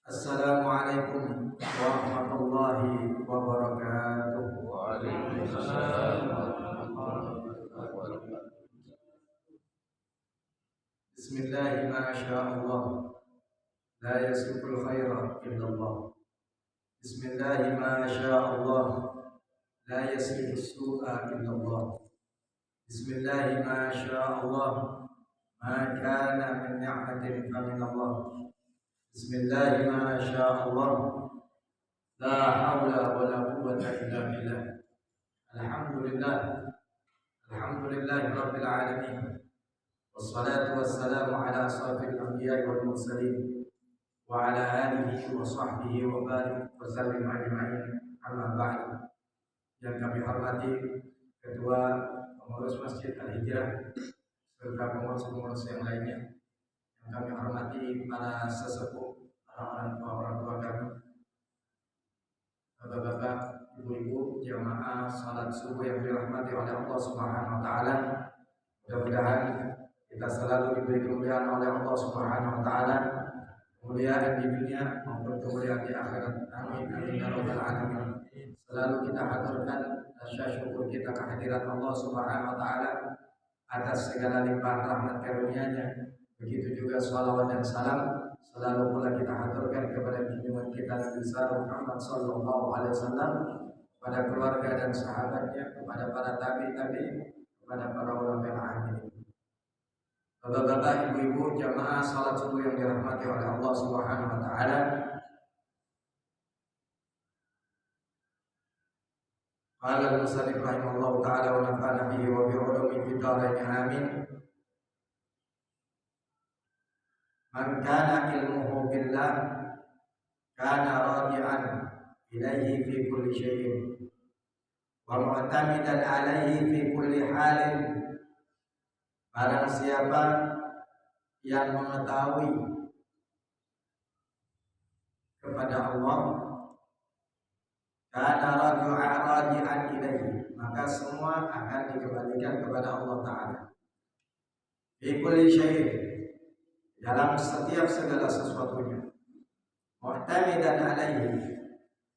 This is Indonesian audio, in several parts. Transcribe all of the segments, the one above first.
Assalamualaikum warahmatullahi wabarakatuh. Waalaikumsalam warahmatullahi wabarakatuh. Bismillahi ma sya'allah, la yasbiqul khaira illallah. Bismillahi ma sya'allah, la yasbiqus su'a illallah. Bismillahi ma sya'allah, ma kana min ni'matin fa min Allah. Bismillahi ma sya'allah, la hawla wa la quwwata illa billah. Alhamdulillahi rabbil alamin. Wassalatu wassalamu ala asrafil anbiya'i wal mursalin wa ala alihi wa sahbihi wa barik wa sallim ajma'in. Amma ba'du. Yang kami hormati Ketua Pengurus Masjid Al-Hijrah serta pengurus-pengurus yang lainnya, yang kami hormati para sesepuh, para orang tua kami, bapak-bapak, ibu-ibu, jamaah salat subuh yang dirahmati oleh Allah Subhanahu wa taala. Mudah-mudahan kita selalu diberi kemuliaan oleh Allah Subhanahu wa taala, kemuliaan di dunia maupun kemuliaan di akhirat. Amin amin ya rabbal alamin. Selalu kita haturkan rasa syukur kita kehadirat Allah Subhanahu wa taala atas segala limpahan rahmat karunia-Nya. Begitu juga salawat dan salam selalu pula kita haturkan kepada junjungan kita Nabi besar Muhammad sallallahu alaihi wasallam, kepada keluarga dan sahabatnya, kepada para tabi'in, kepada para ulama yang amin. Bapak-bapak, ibu-ibu, jamaah salat subuh yang dirahmati oleh Allah Subhanahu wa taala. Qala al-musannif rahimahullahu taala wa nafa'ana bihi wa bi ulumi fid dharain amin. Man kana ilmuhu billah kana radi'an ilaihi fi kulli syai'in wa mu'tamidan alaihi fi kulli halin. Barang siapa yang mengetahui kepada Allah, kana raji'an ilaihi, maka semua akan dikembalikan kepada Allah Ta'ala. Fi kulli syai'in, dalam setiap segala sesuatunya. Mu'tamidan alaihi,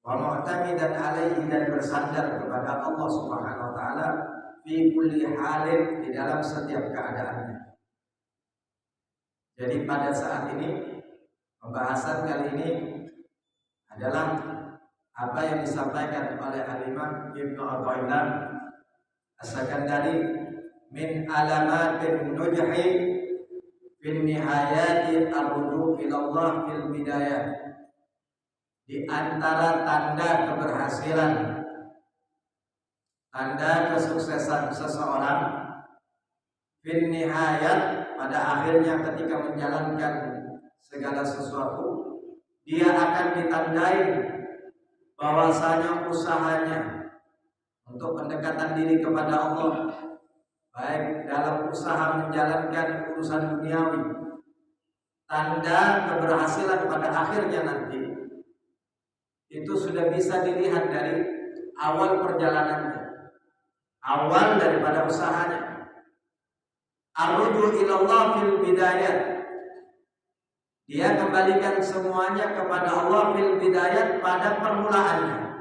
wa mu'tamidan alaihi, dan bersandar kepada Allah Subhanahu wa taala fi kulli halin, di dalam setiap keadaannya. Jadi pada saat ini pembahasan kali ini adalah apa yang disampaikan oleh Al-Imam Ibnu Athaillah As-Sakandari min alamatin nujhi fin nihayati ar-ruju' ila Allah fil bidayah. Di antara tanda keberhasilan, tanda kesuksesan seseorang fin nihayat, pada akhirnya ketika menjalankan segala sesuatu, dia akan ditandai bahwasanya usahanya untuk pendekatan diri kepada Allah, baik dalam usaha menjalankan urusan duniawi, tanda keberhasilan pada akhirnya nanti itu sudah bisa dilihat dari awal perjalanannya, awal daripada usahanya. Ar-ruju' ilallah fil bidayat, dia kembalikan semuanya kepada Allah fil bidayat, pada permulaannya.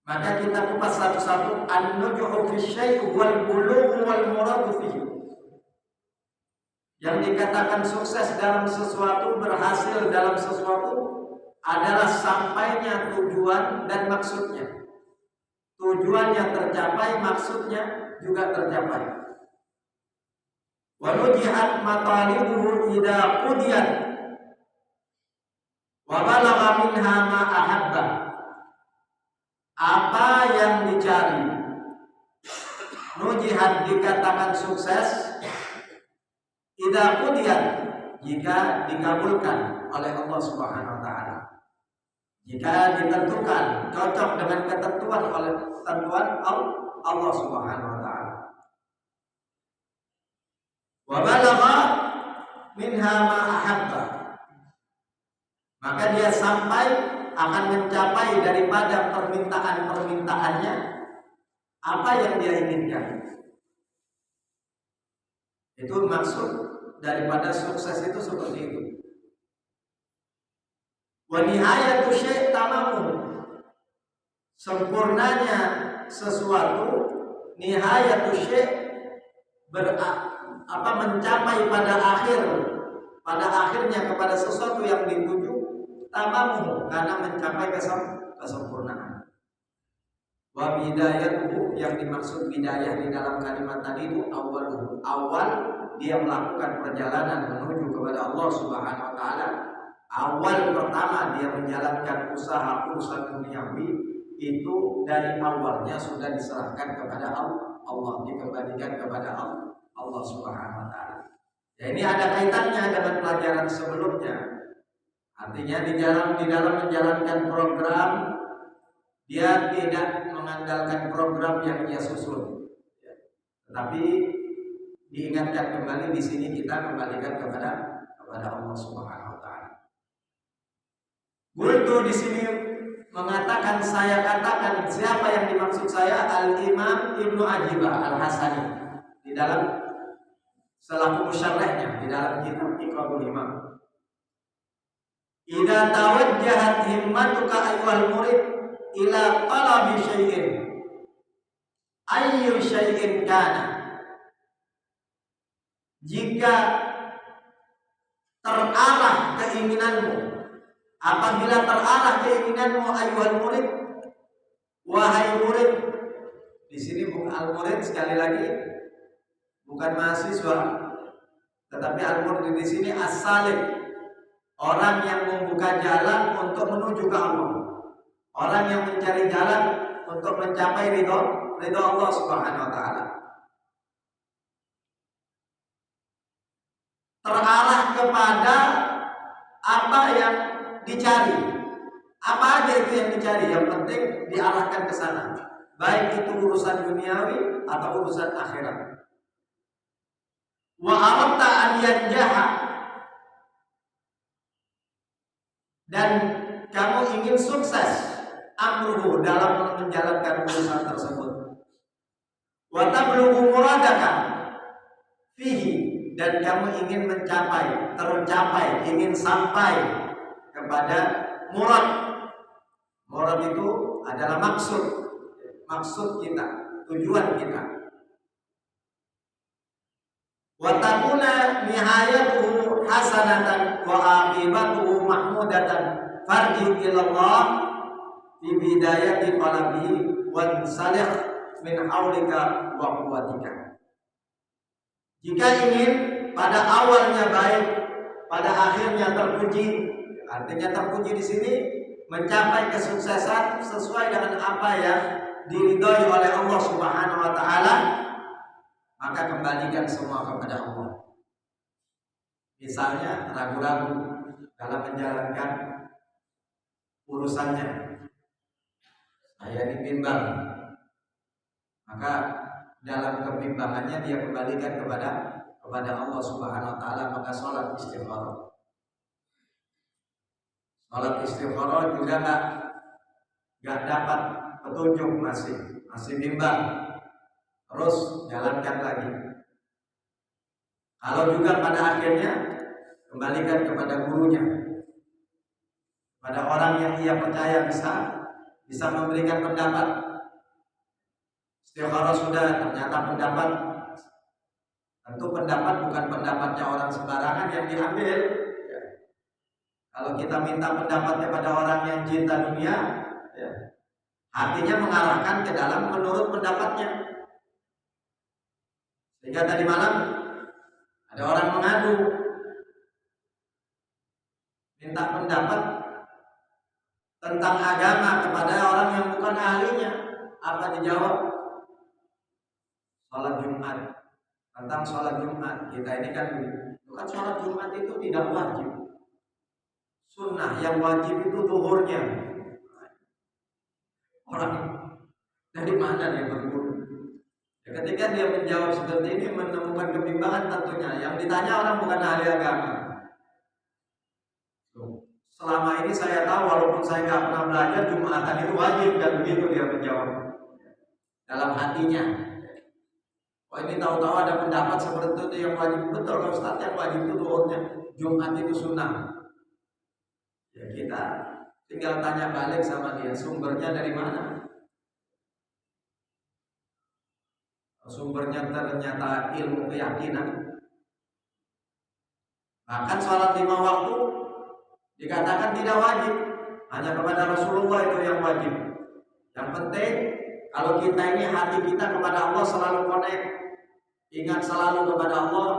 Maka kita kupas satu-satu. An-nujuhu fi syai' wal bulugh wal murad fihi. Yang dikatakan sukses dalam sesuatu, berhasil dalam sesuatu, adalah sampainya tujuan dan maksudnya. Tujuannya tercapai, maksudnya juga tercapai. Wa nujihat matalibuhu idza qudiyat wa balagha minha ma ahabba. Apa yang dicari, nujihat dikatakan sukses, idza qudiyat, jika dikabulkan oleh Allah Subhanahu wa taala. Jika ditentukan cocok dengan ketentuan oleh tentuan Allah Subhanahu wa taala. Wa balagha minha ma ahabba, maka dia sampai, akan mencapai daripada permintaan-permintaannya apa yang dia inginkan. Itu maksud daripada sukses itu seperti itu. Wa nihayatu syai' tamamu. Sempurnanya sesuatu, nihayatu syai' mencapai pada akhirnya kepada sesuatu yang dituju, tamamu, karena mencapai kesempurnaan. Wa bidayatuhu, yang dimaksud bidayah di dalam kalimat tadi itu awal dia melakukan perjalanan menuju kepada Allah Subhanahu wa taala. Awal pertama dia menjalankan urusan duniawi itu dari awalnya sudah diserahkan kepada Allah, dikembalikan kepada Allah Subhanahu wa taala. Ya, ini ada kaitannya dengan pelajaran sebelumnya. Artinya di dalam menjalankan program, dia tidak mengandalkan program yang ia susun. Tetapi diingatkan kembali di sini kita kembalikan kepada Allah Subhanahu wa taala. Gultu di sini mengatakan, saya katakan, siapa yang dimaksud saya? Al-Imam Ibnu Ajibah Al-Hasani di dalam selaku musyarrahnya di dalam kitab Iqra'ul Imam. Idza tawajjahat himmatuka ayyuhal murid ila talabi syai'in ayyu syai'in kana. Jika terarah keinginanmu, apabila terarah keinginanmu ayyuhal murid, wahai murid, di sini bukan al-murid, sekali lagi bukan mahasiswa, tetapi al-murid di sini as-salik, orang yang membuka jalan untuk menuju ke Allah, orang yang mencari jalan untuk mencapai ridho Allah Subhanahu wa taala. Terarah kepada apa yang dicari. Apa aja itu yang dicari, yang penting diarahkan ke sana. Baik itu urusan duniawi atau urusan akhirat. Wa aradta an yanjaha, dan kamu ingin sukses amruhu dalam menjalankan urusan tersebut. Wa tablughu muradaka fihi, dan kamu ingin tercapai, ingin sampai kepada murad. Murad itu adalah maksud kita, tujuan kita. Wa takuna nihayatuhu hasanatan wa aqibatuhu mahmudatan farji ilallah fi bidayati talabihi wa salih min haulika wa quwwatika. Jika ingin pada awalnya baik, pada akhirnya terpuji, artinya terpuji di sini mencapai kesuksesan sesuai dengan apa yang diridhoi oleh Allah Subhanahu wa taala, maka kembalikan semua kepada Allah. Misalnya ragu-ragu dalam menjalankan urusannya, saya dibimbang, maka dalam kebimbangannya dia kembalikan kepada Allah Subhanahu wa taala, maka sholat istikharah. Sholat istikharah juga enggak dapat petunjuk, masih bimbang, terus jalankan lagi. Kalau juga pada akhirnya kembalikan kepada gurunya, pada orang yang ia percaya bisa memberikan pendapat. Istikharah sudah, ternyata pendapat, tentu pendapat bukan pendapatnya orang sembarangan yang diambil. Kalau kita minta pendapat kepada orang yang cinta dunia, hatinya mengarahkan ke dalam menurut pendapatnya. Sehingga tadi malam ada orang mengadu, minta pendapat tentang agama kepada orang yang bukan ahlinya. Apa dijawab? Sholat Jumat. Tentang sholat Jumat, kita ini kan sholat Jumat itu tidak wajib. Sunnah yang wajib itu zuhurnya. Orang dari mana dia berguru? Ketika dia menjawab seperti ini, menemukan kebimbangan tentunya. Yang ditanya orang bukan ahli agama. Selama ini saya tahu, walaupun saya nggak pernah belajar, Jumatan itu wajib, dan begitu dia menjawab dalam hatinya. Oh ini tahu-tahu ada pendapat seperti itu yang wajib. Betul Pak Ustaz, yang wajib itu doanya Jumat itu sunnah. Ya kita tinggal tanya balik sama dia, sumbernya dari mana? Sumbernya ternyata ilmu keyakinan. Bahkan sholat 5 waktu dikatakan tidak wajib, hanya kepada Rasulullah itu yang wajib. Yang penting kalau kita ini hati kita kepada Allah selalu connect, ingat selalu kepada Allah,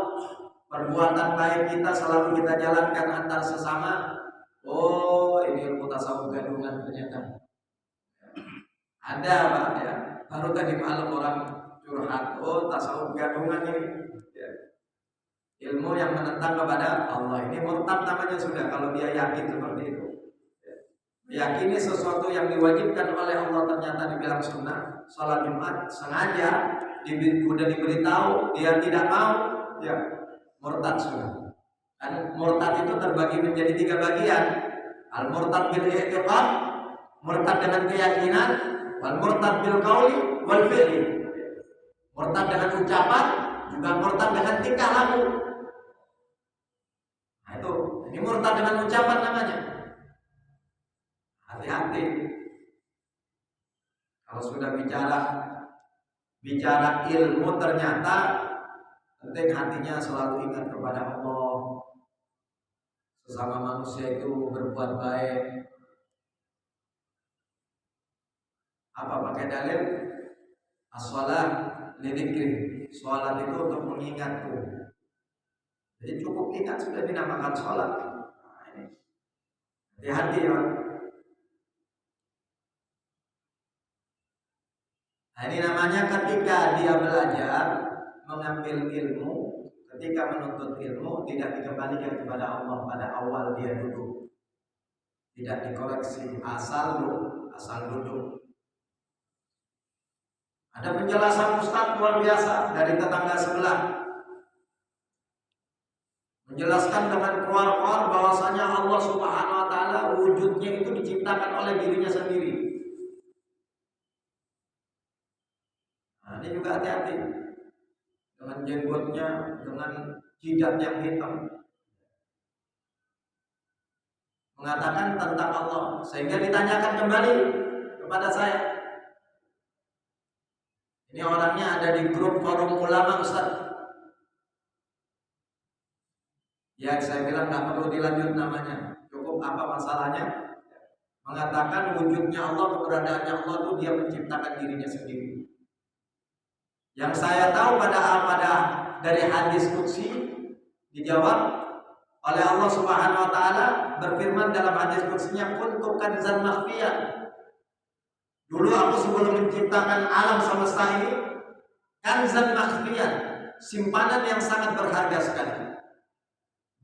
perbuatan baik kita selalu kita jalankan antar sesama. Oh ini ilmu tasawuf gadungan ternyata ada Pak ya. Baru tadi malam orang curhat, oh tasawuf gadungan ini ya. Ilmu yang menentang kepada Allah, ini murtad namanya sudah kalau dia yakin seperti itu. Yakini sesuatu yang diwajibkan oleh Allah ternyata dibilang sunnah, sholat Jumat sengaja sudah diberitahu dia tidak mau, ya murtad sudah. Dan murtad itu terbagi menjadi 3 bagian. Al murtad bil i'tiqad, murtad dengan keyakinan, wal murtad bil qauli wal fi'li. Murtad dengan ucapan, juga murtad dengan tingkah laku. Nah itu, ini murtad dengan ucapan namanya. Hati-hati. Kalau sudah bicara ilmu ternyata penting hatinya selalu ingat kepada Allah. Sesama manusia itu berbuat baik. Apa pakai dalil? As-shalah lidzikri. Salat itu untuk mengingatku. Jadi cukup ingat sudah dinamakan salat. Nah, ini. Hati-hati ya. Nah, ini namanya ketika dia belajar mengambil ilmu, ketika menuntut ilmu tidak dikembalikan kepada Allah pada awal dia duduk, tidak dikoreksi asal duduk. Ada penjelasan Ustaz luar biasa dari tetangga sebelah, menjelaskan dengan keluar-keluar bahwasanya Allah Subhanahu wa taala wujudnya itu diciptakan oleh dirinya sendiri. Nah, ini juga hati-hati dengan jenggotnya, dengan jidat yang hitam, mengatakan tentang Allah, sehingga ditanyakan kembali kepada saya. Ini orangnya ada di grup forum ulama Ustaz. Ya saya bilang nggak perlu dilanjut namanya, cukup apa masalahnya? Mengatakan wujudnya Allah, keberadaannya Allah itu dia menciptakan dirinya sendiri. Yang saya tahu pada dari hadis qudsi dijawab oleh Allah Subhanahu wa taala, berfirman dalam hadis qudsinya, kuntu kanzan makhfiyan. Dulu aku sebelum menciptakan alam semesta ini, kanzan makhfiyan, simpanan yang sangat berharga sekali.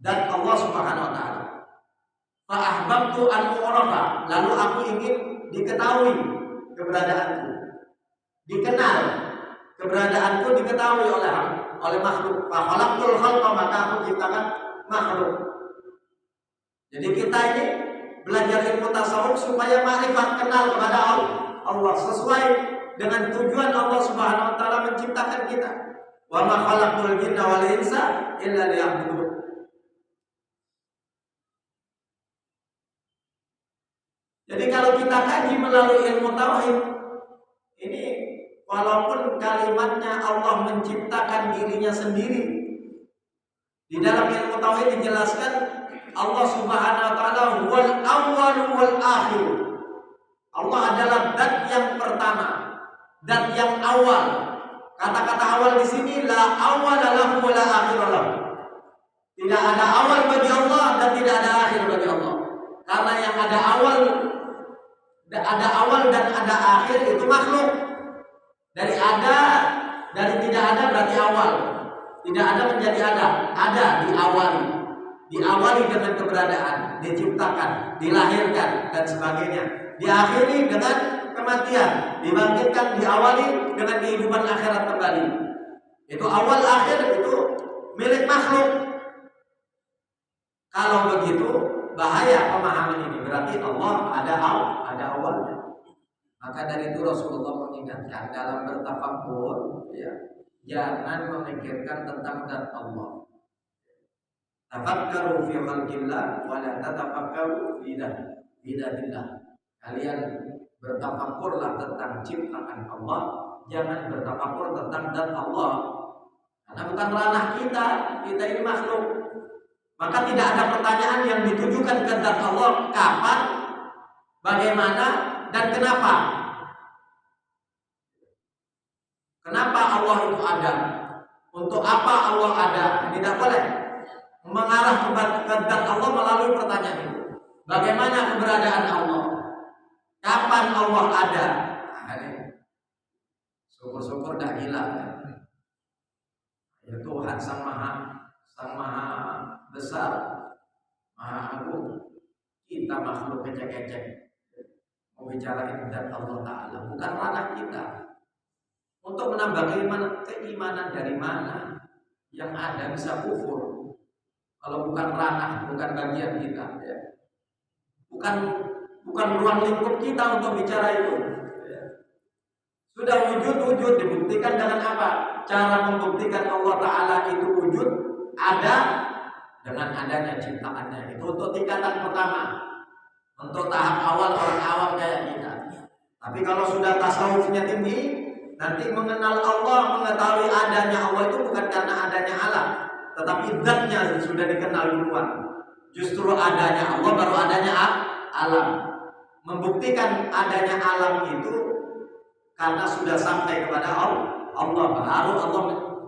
Dan Allah Subhanahu wa taala, fa ahbabtu an u'rafa, lalu aku ingin diketahui keberadaanku, dikenal keberadaanku, diketahui oleh makhluk. Fa khalaqtul khalqa, maka aku ciptakan makhluk. Jadi kita ini belajar ilmu tasawuf supaya makrifat, kenal kepada Allah sesuai dengan tujuan Allah Subhanahu wa taala menciptakan kita. Wa ma khalaqtul jinna wal insa illa liya'budun. Jadi kalau kita kaji melalui ilmu tauhid ini, walaupun kalimatnya Allah menciptakan dirinya sendiri, di dalam ilmu tauhid dijelaskan Allah Subhanahu wa taala wal awwal wal akhir. Allah adalah zat yang pertama, zat yang awal. Kata-kata awal di sini la awwala lahu wa la akhir lahu. Tidak ada awal bagi Allah dan tidak ada akhir bagi Allah. Karena yang ada awal dan ada akhir itu makhluk. Dari tidak ada berarti awal. Tidak ada menjadi ada diawali dengan keberadaan, diciptakan, dilahirkan dan sebagainya. Diakhiri dengan kematian, dibangkitkan, diawali dengan kehidupan akhirat kembali. Itu awal akhir itu milik makhluk. Kalau begitu bahaya pemahaman ini, berarti Allah ada awalnya. Maka dari itu Rasulullah mengingatkan dalam bertafakkur, ya, Jangan memikirkan tentang zat Allah. Tafakkaru fi khalqillah wa la tatafakkaru fi dzatillah. Kalian bertafakkurlah tentang ciptaan Allah, jangan bertafakkur tentang zat Allah. Karena bukan ranah kita ini makhluk. Maka tidak ada pertanyaan yang ditujukan ke zat Allah, kapan, bagaimana, dan kenapa. Kenapa Allah itu ada? Untuk apa Allah ada? Tidak boleh mengarah ke zat Allah melalui pertanyaan itu. Bagaimana keberadaan Allah? Kapan Allah ada? Syukur-syukur dah gila. Ya Tuhan Sang Maha Besar, Maha Agung. Kita makhluk kecek-kecek mau bicara zat Allah Ta'ala, bukan ranah kita. Untuk menambah keimanan dari mana? Yang ada bisa kufur. Kalau bukan ranah, bukan bagian kita, ya. Bukan ruang lingkup kita untuk bicara itu, ya. Sudah wujud dibuktikan dengan apa? Cara membuktikan Allah Ta'ala itu wujud ada dengan adanya ciptaannya. Itu untuk tingkatan pertama, untuk tahap awal orang awam kayak kita. Tapi kalau sudah tasawufnya tinggi, nanti mengenal Allah, mengetahui adanya Allah itu bukan karena adanya alam, tetapi zatnya sudah dikenal duluan. Justru adanya Allah baru adanya alam. Membuktikan adanya alam itu karena sudah sampai kepada Allah,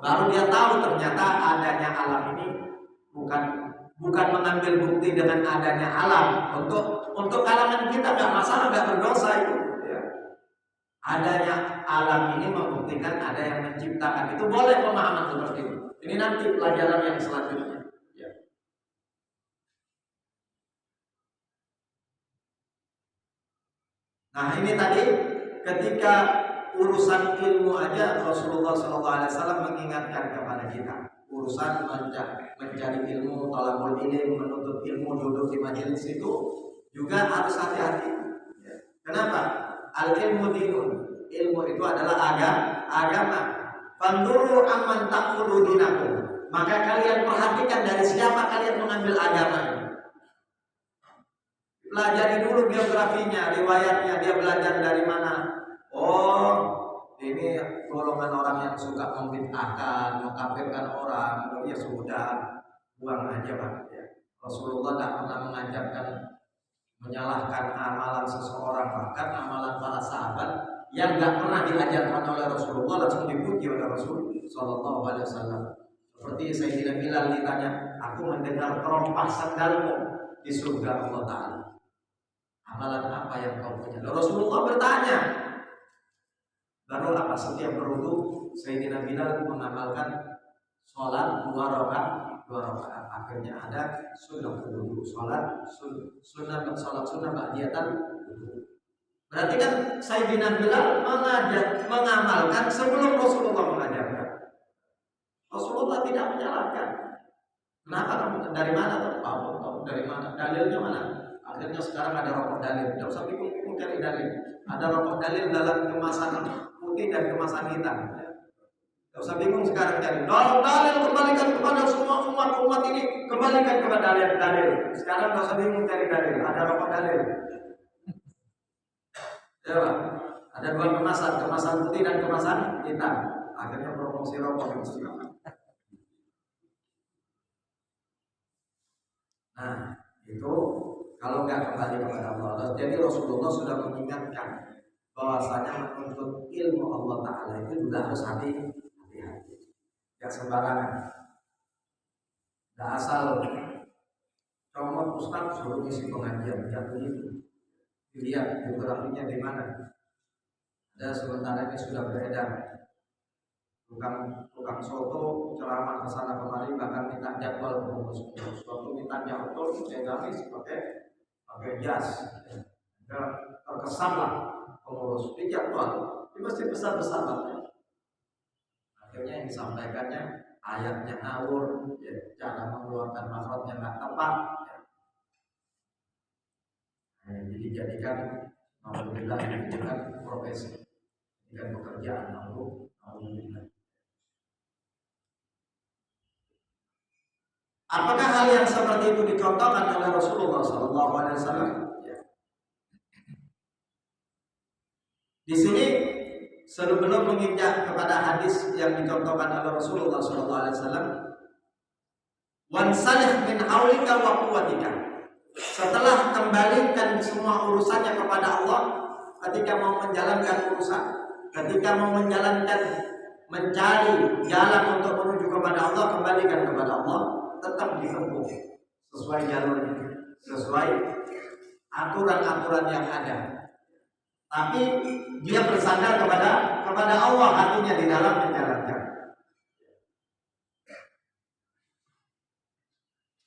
baru dia tahu ternyata adanya alam ini bukan mengambil bukti dengan adanya alam. Untuk kalangan kita nggak masalah, nggak berdosa itu. Adanya alam ini membuktikan ada yang menciptakan. Itu boleh pemahaman seperti itu. Ini nanti pelajaran yang selanjutnya, ya. Nah ini tadi ketika urusan ilmu aja Rasulullah SAW mengingatkan kepada kita. Urusan mencari ilmu, talabul ilmu, menuntut ilmu, duduk di majelis itu juga harus hati-hati, ya. Kenapa? Al-ilmu dinun. Ilmu itu adalah agama. Fanduru amman ta'khudhu dinakum. Maka kalian perhatikan dari siapa kalian mengambil agama ini. Pelajari dulu biografinya, riwayatnya, dia belajar dari mana. Oh, ini golongan orang yang suka membid'ahkan, mengkafirkan orang. Ya sudah, buang aja Pak, ya. Rasulullah tidak pernah mengajarkan menyalahkan amalan seseorang, bahkan amalan para sahabat yang tidak pernah diajarkan oleh Rasulullah langsung dipuji oleh Rasul Sallallahu Alaihi Wasallam. Seperti Sayyidina Bilal ditanya, aku mendengar terompah sandalmu di surga Allah Ta'ala. Amalan apa yang kau punya? Rasulullah bertanya. Lalu apa? Setiap berwudu Sayyidina Bilal mengamalkan sholat 2 rakaat. Akhirnya ada sunnah wudu, sholat sunnah ba'diyatan. Berarti kan Sayyidina Bilal mengamalkan sebelum Rasulullah mengajarkan. Rasulullah tidak menyalahkan. Kenapa kamu dari mana tahu dari mana? Dalilnya mana? Akhirnya sekarang ada rokok dalil. Tidak usah bingung cari dalil. Ada rokok dalil dalam kemasan putih dan kemasan hitam. Tidak usah bingung sekarang cari dalil, kembalikan kepada semua umat ini, kembalikan kepada dalil. Sekarang tidak usah bingung cari dalil. Ada rokok dalil. Ya, Pak. Ada 2 kemasan putih dan kemasan hitam. Akhirnya promosi rokok yang sedang. Nah, itu kalau nggak kembali kepada Allah. Jadi Rasulullah sudah mengingatkan bahwasanya menuntut ilmu Allah Ta'ala itu juga harus hati-hati. Gak sembarangan. Gak asal comot ustaz suruh isi pengajian. Gak begitu. Dilihat biografinya di mana. Dan sementara ini sudah beredar tukang soto ceramah kesana kemari, bahkan minta jadwal pengurus. Waktu minta jadwal saya gamis pakai jas. Terkesan lah pengurus di jadwal. Ini mesti besar-besar banget. Akhirnya yang disampaikannya ayatnya ngawur, ya, cara mengeluarkan makhrajnya nggak tepat, ya. Jadi dijadikan alhamdulillah dijadikan profesi, dijadikan pekerjaan alhamdulillah. Apakah hal yang seperti itu dicontohkan oleh Rasulullah SAW? Ya. Di sini sebelum menginjak kepada hadis yang dicontohkan oleh Rasulullah SAW, wansalih min haulika wa quwwatika. Setelah kembalikan semua urusannya kepada Allah, ketika mau menjalankan urusan, ketika mau menjalankan, mencari jalan untuk menuju kepada Allah, kembalikan kepada Allah, tetap ditempuh sesuai jalurnya, sesuai aturan-aturan yang ada. Tapi dia bersandar kepada Allah hatinya di dalam menjalankan.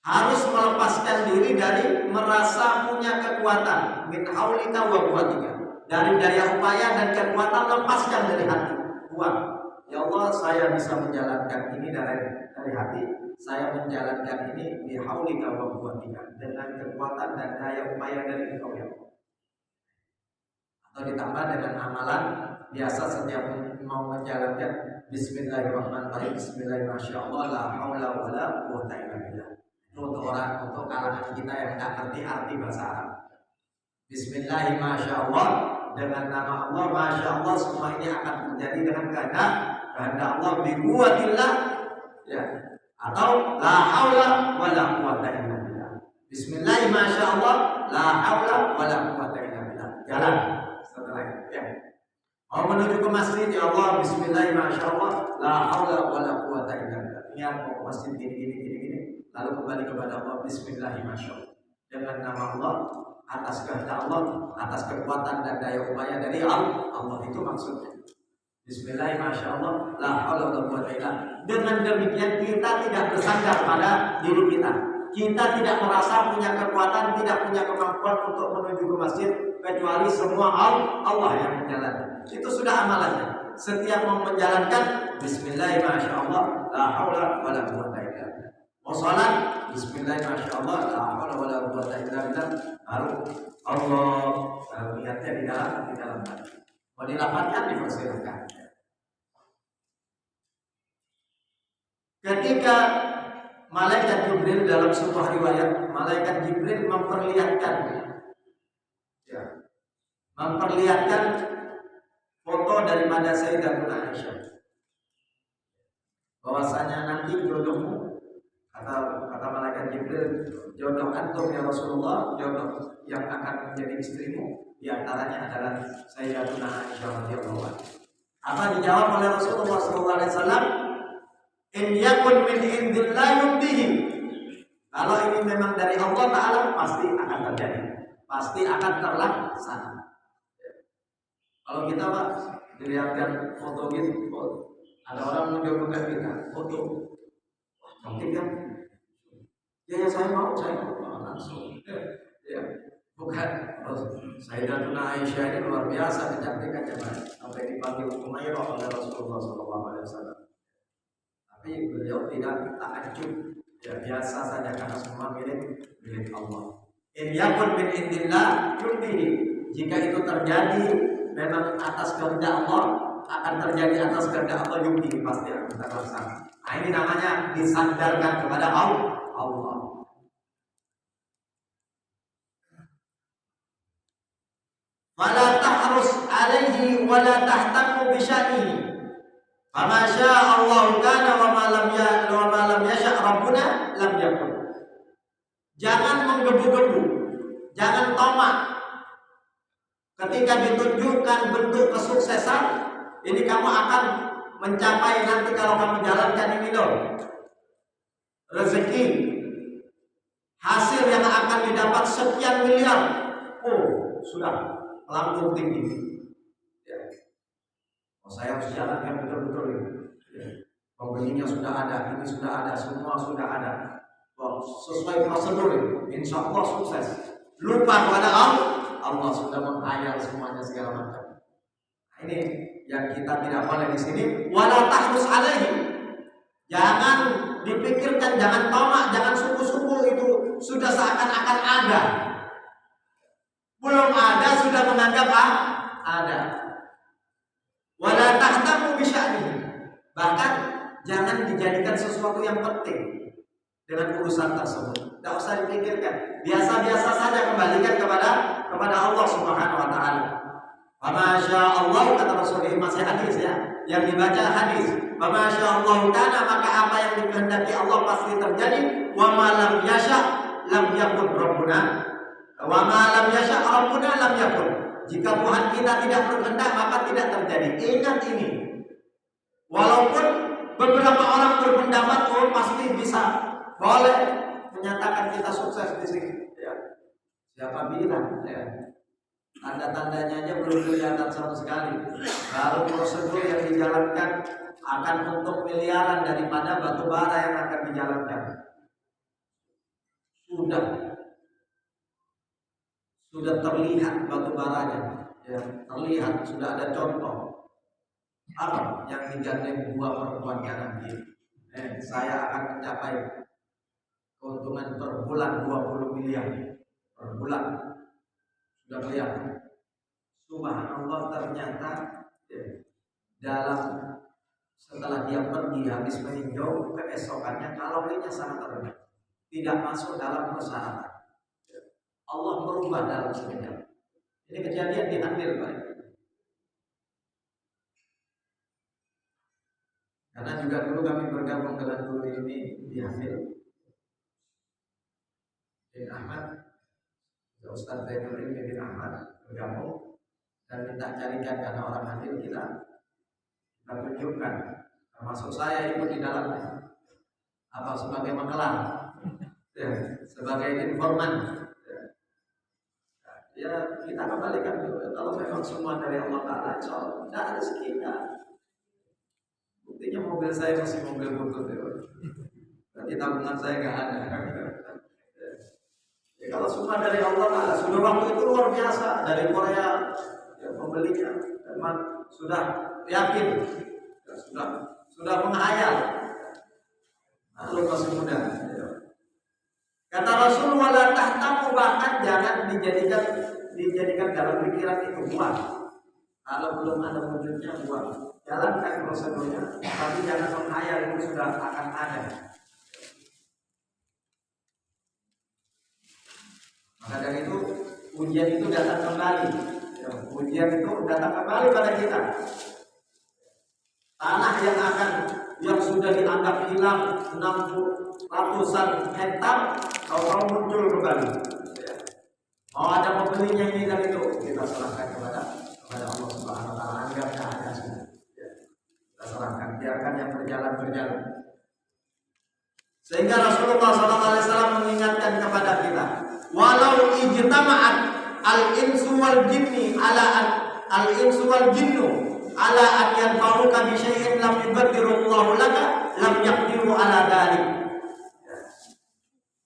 Harus melepaskan diri dari merasa punya kekuatan, min haulika wa quwwatika. Dari daya upaya dan kekuatan, lepaskan dari hati. Buang. Ya Allah, saya bisa menjalankan ini dari hati. Saya menjalankan ini bi haulika wa quwwatika, dengan kekuatan dan daya upaya dari Engkau ya Allah. Atau ditambah dengan amalan biasa setiap mau menjalankan bismillahirrahmanirrahim, bismillahirrahmanirrahim, la haula wala quwwata illa billah. Untuk kalangan kita yang tak ngerti arti bahasa Arab. Bismillahirrahmanirrahim, masya Allah, dengan nama Allah, masya Allah, semua ini akan terjadi dengan kehendak Allah, biquwatillah, ya. Atau la haula wala quwwata illa billah. Bismillahirrahmanirrahim, masya Allah, la haula wala quwwata illa billah. Jalan setelah itu, ya. Mau menuju ke masjid, ya Allah, bismillahirrahmanirrahim, masya Allah, la haula wala quwwata illa billah. Niat mau ke masjid gini. Lalu kembali kepada Allah, bismillahirrahmanirrahim, dengan nama Allah, atas kehendak Allah, atas kekuatan dan daya upaya dari Allah. Itu maksudnya. Bismillahirrahmanirrahim, la haula wala quwwata illa billah. Dengan demikian kita tidak bersandar pada diri kita. Kita tidak merasa punya kekuatan, tidak punya kemampuan untuk menuju ke masjid, kecuali semua Allah yang menjalankan. Itu sudah amalannya. Setiap mau menjalankan, bismillahirrahmanirrahim, la haula wala quwwata illa billah. Mau salat, bismillahirrahmanirrahim, la haula wala quwwata illa billah. Baru Allah, niatnya di dalam hati. Mau dilapatkan, dipersilakan. Ketika malaikat Jibril, dalam sebuah riwayat, malaikat Jibril memperlihatkan foto daripada Sayyidatuna Aisyah, bahwasanya nanti jodohmu, kata malaikat Jibril, jodoh antum ya Rasulullah, jodoh yang akan menjadi istrimu di antaranya adalah Sayyidatuna Aisyah radhiyallahu anha. Apa dijawab oleh Rasulullah SAW? In yakun min indillah yubdihi. Kalau ini memang dari Allah Ta'ala, pasti akan terjadi, pasti akan terlaksana. Kalau kita Pak dilihatkan foto gitu, ada orang menjodohkan kita foto, cantik kan? Ya saya mau langsung. Ya, bukan. Sayyidatuna Aisyah ini luar biasa kecantikannya, sampai dipanggil Umairah oleh Rasulullah SAW. Tapi beliau tidak takjub, ya biasa saja karena semua milik Allah. In yakun min indillah yubdihi. Jika itu terjadi memang atas kehendak Allah, akan terjadi atas kehendak Allah, yubdihi, pasti akan terlaksana. Nah, ini namanya disandarkan kepada Allah. Fala tahrus alaihi wala tahtamu bi sya'nihi. Fama syaa Allah kana wa ma lam yasha' Rabbuna lam yakun. Jangan menggebu-gebu, jangan tamak. Ketika ditunjukkan bentuk kesuksesan, ini kamu akan mencapai nanti kalau kamu jalankan ini loh. Rezeki, hasil yang akan didapat sekian miliar. Oh, sudah melambung tinggi. Saya harus jalankan betul-betul ini. Pembelinya sudah ada, ini sudah ada, semua sudah ada. Sesuai prosedur ini, insya Allah sukses. Lupa kepada Allah sudah menghayal semuanya segala macam. Ini yang kita tidak boleh di sini. Wala tahrus alaihi. Jangan dipikirkan, jangan tamak, jangan suku-suku itu sudah seakan-akan ada. Belum ada sudah menganggap ada. Wala tahtamu bi sya'nihi. Bahkan jangan dijadikan sesuatu yang penting dengan urusan tersebut. Tidak usah dipikirkan, biasa-biasa saja, kembalikan kepada Allah Subhanahu wa taala. Wa Allah, kata Rasul, ini masih hadis ya, yang dibaca hadis. Wa Allah kana, maka apa yang dikehendaki Allah pasti terjadi. Wa ma lam yasha lam yakun rabbuna. Wa ma lam yasha rabbuna lam yakun. Jika Tuhan kita tidak berkehendak, maka tidak terjadi. Ingat ini. Walaupun beberapa orang berpendapat pasti bisa, boleh menyatakan kita sukses di sini. Ya. Siapa bilang? Ya. Tanda-tandanya aja belum kelihatan sama sekali. Baru prosedur yang dijalankan akan untuk miliaran daripada batu bara yang akan dijalankan. Sudah terlihat batu baranya, ya, terlihat, sudah ada contoh. Apa yang digandeng dua perempuan kanan kiri? Saya akan mencapai keuntungan per bulan 20 miliar per bulan. Sudah kelihatan. Subhanallah, ternyata ya, dalam setelah dia pergi habis meninjau, keesokannya kalorinya sangat rendah, tidak masuk dalam persyaratan. Allah merubah dalam sekejap. Ini kejadian di Andir, Pak. Karena juga dulu kami bergabung dengan guru ini di Andir, bin Ahmad, Ustaz Zainuddin bin Ahmad bergabung dan minta carikan, karena orang Andir kita tunjukkan, termasuk saya ikut di dalamnya, apa sebagai makelar, ya, sebagai informan. Ya, kita kembalikan dulu. Kalau memang semua dari Allah Ta'ala, tidak ada sekitar. Buktinya mobil saya masih mobil butut ya. Berarti tabungan saya nggak ada. Ya, kalau semua dari Allah Ta'ala, sudah waktu itu luar biasa. Dari Korea, ya, pembelinya memang sudah yakin, ya, sudah menghayal. Lalu masih muda. Ya. Kata Rasul, wala tahtamu, bahkan jangan dijadikan dalam pikiran itu buat. Kalau belum ada wujudnya buat. Jalankan prosedurnya, tapi jangan menghayal itu sudah akan ada. Maka dari itu ujian itu datang kembali. Ya, ujian itu datang kembali pada kita. Tanah yang sudah dianggap hilang 60 ratusan hektar, kalau muncul kembali. Ya. Mau ada pembelinya ini dan itu, kita serahkan kepada Allah Subhanahu wa taala, anggapnya ada sudah. Ya. Kita serahkan, biarkan yang berjalan. Sehingga Rasulullah SAW mengingatkan kepada kita, walau ijtama'at al-insu wal jinni ala an yanfa'uka bi syai'in lam yuqaddirullahu laka lam yaqdiru ala dzalik.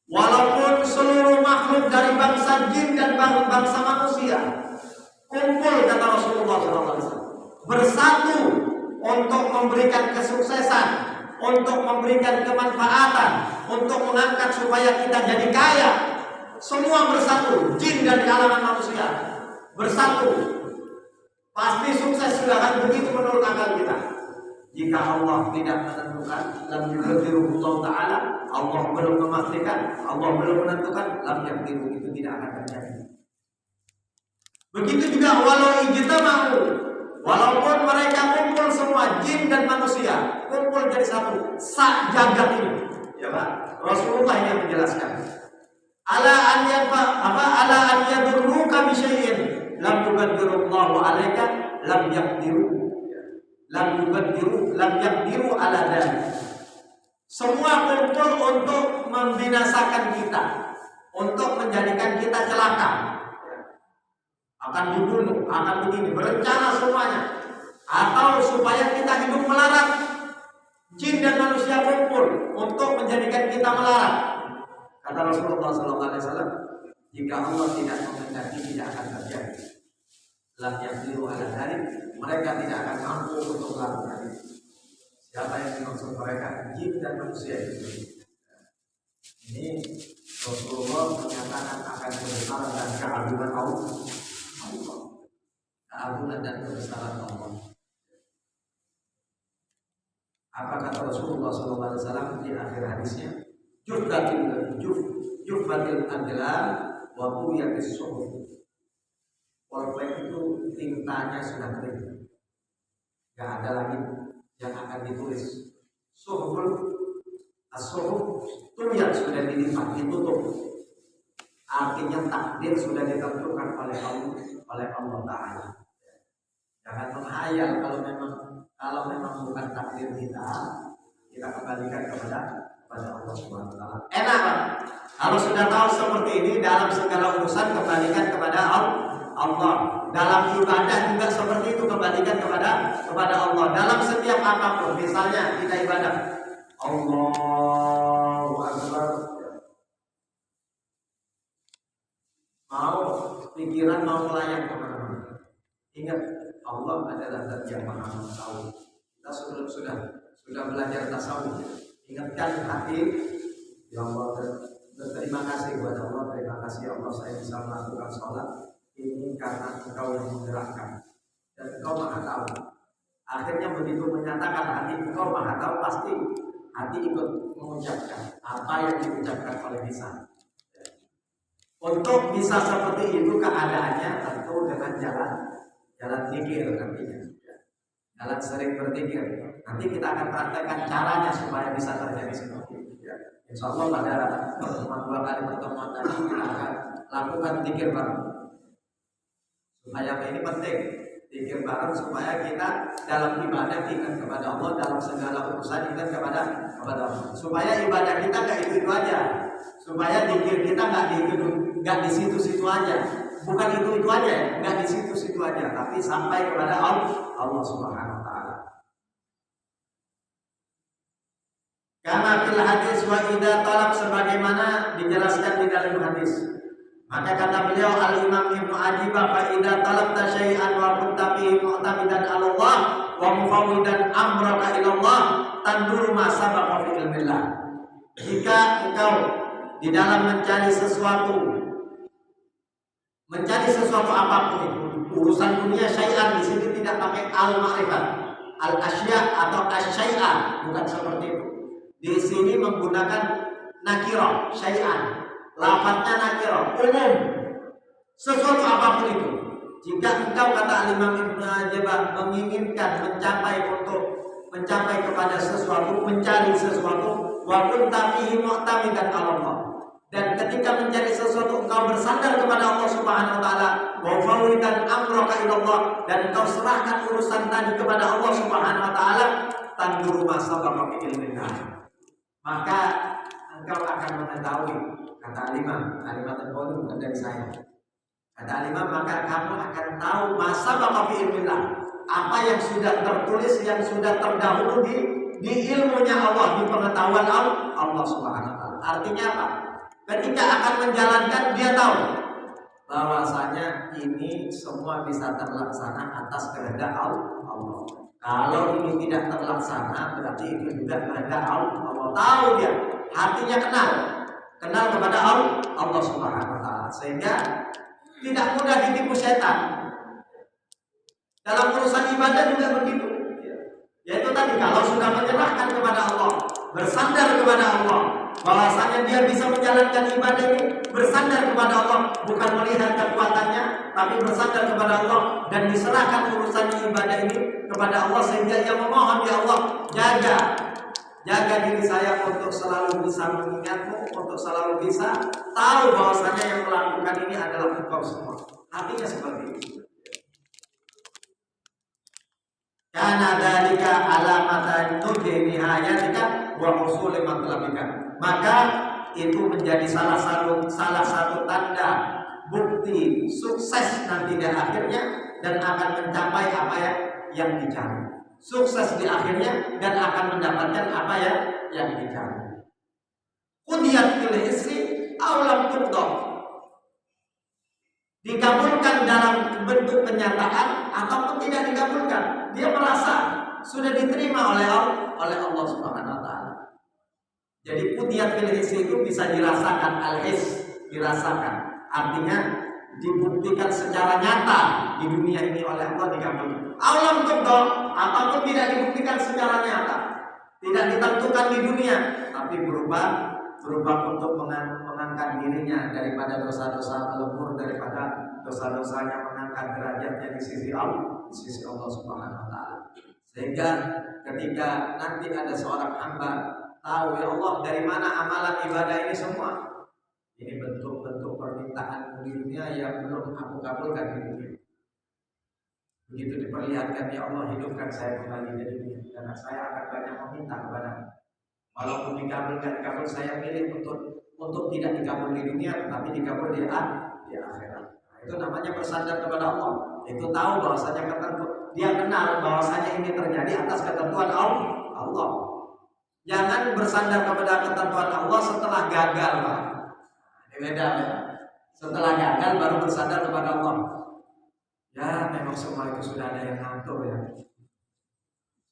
Walaupun seluruh makhluk dari bangsa jin dan bangsa manusia kumpul, kata Rasulullah SAW, bersatu untuk memberikan kesuksesan, untuk memberikan kemanfaatan, untuk mengangkat supaya kita jadi kaya, semua bersatu, jin dan kalangan manusia bersatu, pasti sukses sudah kan begitu menurut akal kita. Jika Allah tidak menentukan, lam yuqaddirullah ta'ala, Allah belum memastikan, Allah belum menentukan, lam yaqdiru, itu tidak akan terjadi. Begitu juga walau ijtama'u, walaupun mereka kumpul semua, jin dan manusia kumpul jadi satu, sak jagat ini, ya Pak. Rasulullah yang menjelaskan, ala an yadurruka bi syai'in lam yuqaddirullahu 'alaika lam yaqdiru ala dzalik. Semua kumpul untuk membinasakan kita, untuk menjadikan kita celaka, akan dibunuh, akan begini, berencana semuanya, atau supaya kita hidup melarat. Jin dan manusia kumpul untuk menjadikan kita melarat. Kata Rasulullah SAW, jika Allah tidak menghendaki, tidak akan terjadi. Lam yaqdiru ala dzalik, mereka tidak akan mampu untuk melakukan itu. Siapa yang dimaksud mereka? Jin dan manusia itu. Ini Rasulullah menyatakan akan kebesaran dan keagungan Allah. Keagungan dan kebesaran Allah. Apa kata Rasulullah SAW di akhir hadisnya? juffatil adlan wa buyatis suhuf. Polpek itu tintanya sudah kering, nggak ada lagi yang akan ditulis. Suhuf tuyat sudah dilipat, ditutup. Artinya takdir sudah ditentukan oleh Allah Ta'ala. Jangan menghayal kalau memang bukan takdir kita kembalikan kepada Allah Subhanahu wa Ta'ala. Enak kan? Kalau sudah tahu seperti ini, dalam segala urusan kembalikan kepada Allah. Dalam ibadah juga seperti itu, kembalikan kepada Allah. Dalam setiap apapun, misalnya kita ibadah, Allahu Akbar. Pikiran mau melayang kemana-mana. Ingat, Allah adalah zat yang maha mengetahui. Kita sudah belajar tasawuf. Ingatkan hati, ya Allah, berterima kasih kepada Allah. Terima kasih ya Allah, saya bisa melakukan sholat ini karena Engkau yang menggerakkan dan Engkau maha tahu. Akhirnya begitu menyatakan hati Engkau maha tahu, pasti hati ikut mengucapkan apa yang diucapkan oleh lisan. Untuk bisa seperti itu keadaannya tentu dengan jalan zikir nantinya. Jalan sering berzikir. Nanti kita akan praktekkan caranya supaya bisa terjadi seperti itu. Insya Allah pada dua kali pertemuan tadi kita akan lakukan zikir bareng. Supaya ini penting, zikir bareng supaya kita dalam ibadah ingat kepada Allah, dalam segala urusan ingat kepada Allah. Supaya ibadah kita nggak itu aja. Supaya zikir kita nggak di situ-situ aja, bukan itu aja, nggak di situ-situ aja, tapi sampai kepada Allah Subhanahu Wa Taala. Karena fil hadis wa idza talab, sebagaimana dijelaskan di dalam hadis. Maka kata beliau Al-Imam Ibnu Ajibah, fa idza talabta syai'an wa kunta fihi mu'tamidan 'ala Allah wa mufawwidan amraka ila Allah tanduru ma sabaqa fi ilmillah. Jika engkau di dalam mencari sesuatu apapun itu, urusan dunia syai'an, di sini tidak pakai al-ma'rifat, al-asya atau asy-syai'a, bukan seperti itu. Di sini menggunakan nakirah, syai'an. Lafadznya nakirah, umum. Sesuatu apapun itu. Jika engkau, kata Imam Ibnu Ajibah, menginginkan mencapai kepada sesuatu, mencari sesuatu, wa kunta fihi mu'tamidan 'ala Allah. Dan ketika mencari sesuatu engkau bersandar kepada Allah Subhanahu Wa Taala, wa fawwidan amraka ila Allah, dan engkau serahkan urusan tadi kepada Allah Subhanahu Wa Taala, tanduru ma sabaqa fi ilmillah, maka engkau akan mengetahui, kata Al-Imam Al-Qawi, bukan dari saya, kata Al-Imam, maka kamu akan tahu ma sabaqa fi ilmillah, apa yang sudah tertulis, yang sudah terdahulu di ilmunya Allah, di pengetahuan Allah Subhanahu Wa Taala. Artinya apa? Ketika akan menjalankan, dia tahu bahwasanya ini semua bisa terlaksana atas kehendak Allah. Kalau ini tidak terlaksana, berarti itu juga kehendak Allah. Tahu dia, hatinya kenal kepada Allah Subhanahu Wa Taala, sehingga tidak mudah ditipu setan. Dalam urusan ibadah juga begitu. Yaitu tadi, kalau sudah menyerahkan kepada Allah, bersandar kepada Allah, bahwasanya dia bisa menjalankan ibadah ini, bersandar kepada Allah, bukan melihat kekuatannya, tapi bersandar kepada Allah dan diserahkan urusannya ibadah ini kepada Allah, sehingga ia memohon, ya Allah, jaga diri saya untuk selalu bisa mengingatmu, untuk selalu bisa tahu bahwasanya yang melakukan ini adalah Engkau semua. Artinya seperti itu. Karena dalika alamatan nujhi nihayatika wa husuli matlabika, maka itu menjadi salah satu tanda bukti sukses nanti di akhirnya dan akan mencapai apa yang dicari. Sukses di akhirnya dan akan mendapatkan apa yang dicari. Qudiyat fil hissi aw lam tuqdah, dikabulkan dalam bentuk kenyataan ataupun tidak dikabulkan, dia merasa sudah diterima oleh Allah Subhanahu Wa Taala. Jadi qudiyat fil hissi itu bisa dirasakan, al-his, dirasakan. Artinya dibuktikan secara nyata di dunia ini oleh Allah, dikabulkan. Alam tuqdah, apapun tidak dibuktikan secara nyata, tidak ditentukan di dunia, tapi berupa berupa untuk mengangkat dirinya daripada dosa-dosa melebur, daripada dosa-dosanya mengangkat derajatnya di sisi Allah Subhanahu wa taala. Sehingga ketika nanti ada seorang hamba tahu, ya Allah, dari mana amalan ibadah ini semua? Ini bentuk-bentuk permintaan di dunia yang belum aku kabulkan di dunia. Begitu diperlihatkan, ya Allah, hidupkan saya kembali di dunia, karena saya akan banyak meminta kepada-Mu. Walaupun dikabulkan, saya pilih untuk tidak dikabul di dunia, tetapi dikabul di akhirat. Nah, itu namanya bersandar kepada Allah. Itu tahu bahwasanya dia kenal bahwasanya ini terjadi atas ketentuan Allah. Jangan bersandar kepada ketentuan Allah setelah gagal, Pak. Ini beda ya. Setelah gagal baru bersandar kepada Allah. Ya, memang semua itu sudah ada yang ngatur ya.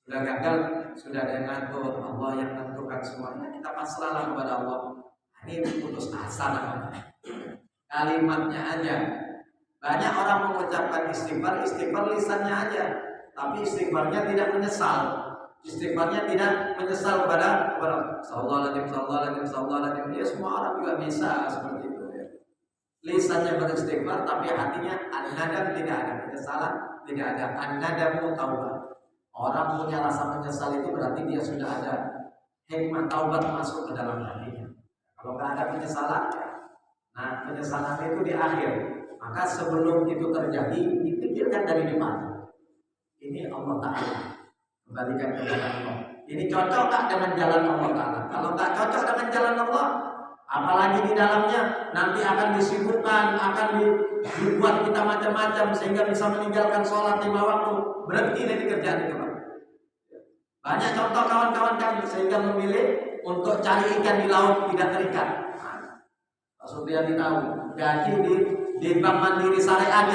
Sudah gagal, sudah ada yang ngatur, Allah yang menentukan semuanya. Kita pasrahlah kepada Allah. Ini putus asa namanya. Kalimatnya aja. Banyak orang mengucapkan istighfar lisannya aja, tapi istighfarnya tidak menyesal. Istighfarnya tidak menyesal kepada sallallahu. Ya, semua orang juga bisa seperti itu ya. Lisannya beristighfar, tapi hatinya an-nadam, tidak ada penyesalan, tidak ada an-nadamu taubat. Orang punya rasa menyesal itu berarti dia sudah ada hikmah taubat masuk ke dalam hatinya. Kalau nggak ada penyesalan, nah penyesalan itu di akhir. Maka sebelum itu terjadi, dipikirkan dari depan. Ini Allah Ta'ala, kembalikan kepada Allah. Ini cocok tak dengan jalan Allah Ta'ala? Kalau nggak cocok dengan jalan Allah, apalagi di dalamnya nanti akan disibukkan, akan dibuat kita macam-macam sehingga bisa meninggalkan sholat 5 waktu. Berhenti dari kerjaan itu, Pak. Banyak contoh kawan-kawan kami sehingga memilih untuk cari ikan di laut tidak terikat. Pak Supriyadi tahu, gaji di Bank Mandiri Syariah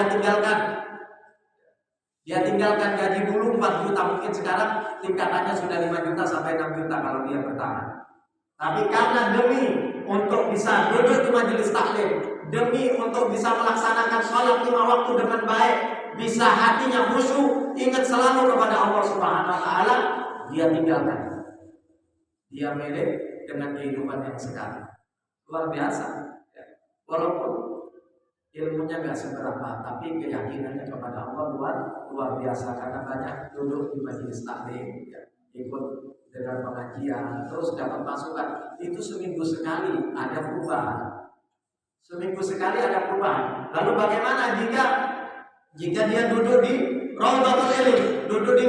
dia tinggalkan gaji dulu 4 juta, mungkin sekarang tingkatannya sudah 5 juta sampai 6 juta kalau dia bertahan. Tapi karena demi untuk bisa duduk di majelis taklim, demi untuk bisa melaksanakan sholat 5 waktu dengan baik, bisa hatinya khusyuk, ingat selalu kepada Allah Subhanahu wa taala, dia tinggalkan. Dia milih dengan kehidupan yang sekarang. Luar biasa. Walaupun ilmunya nggak seberapa, tapi keyakinannya kepada Allah luar biasa, karena banyak duduk di majelis taklim, ya, ikut dengan pengajian, terus dapat masukan. Itu seminggu sekali ada perubahan. Seminggu sekali ada perubahan. Lalu bagaimana jika dia duduk di Raudhatul Ilm, duduk di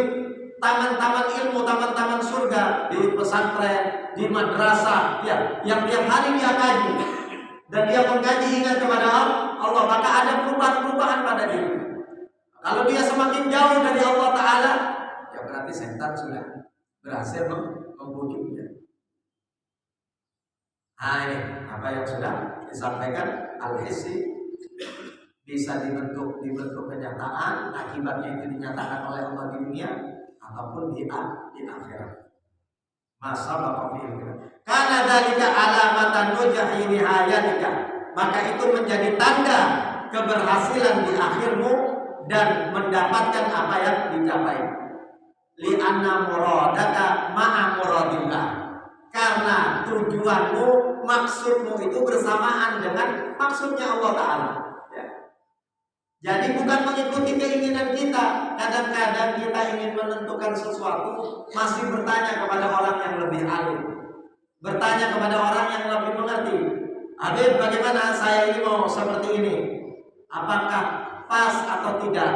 taman-taman ilmu, taman-taman surga, di pesantren, di madrasah, ya, yang tiap hari dia kaji dan dia mengkaji ingat kepada Allah, maka ada perubahan-perubahan pada diri. Kalau dia semakin jauh dari Allah Ta'ala, ya berarti setan sudah berhasil membujuknya. Nah, ini apa yang sudah disampaikan, al-hissi bisa dibentuk kenyataan, akibatnya itu dinyatakan oleh Allah di dunia ataupun di akhirat. Masa bapak pilih. Karena dalika alamatan nujahi nihayatika, maka itu menjadi tanda keberhasilan di akhirmu dan mendapatkan apa yang dicapai. Li'anna muradaka ma'a muradillah, karena tujuanmu, maksudmu itu bersamaan dengan maksudnya Allah Ta'ala. Jadi bukan mengikuti keinginan kita. Kadang-kadang kita ingin menentukan sesuatu, masih bertanya kepada orang yang lebih alim, bertanya kepada orang yang lebih mengerti. Habib, bagaimana saya ini mau seperti ini? Apakah pas atau tidak?